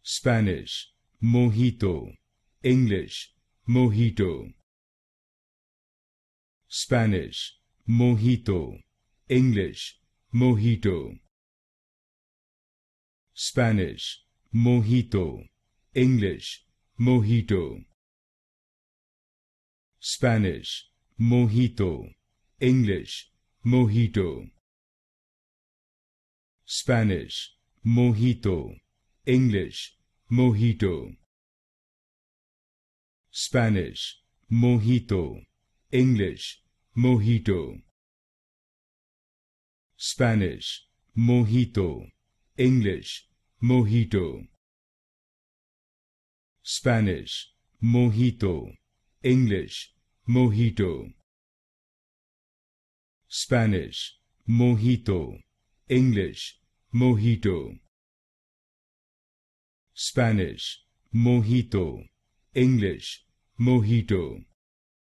Spanish, mojito, English, mojito. Spanish, mojito, English, mojito. Spanish, mojito, English, mojito. Spanish, mojito, English, mojito. Spanish, mojito, English, mojito. Spanish, mojito, English, mojito. Spanish, mojito, English, mojito. Spanish, mojito, English, mojito. Spanish, mojito, English, mojito. Spanish, mojito, English, mojito.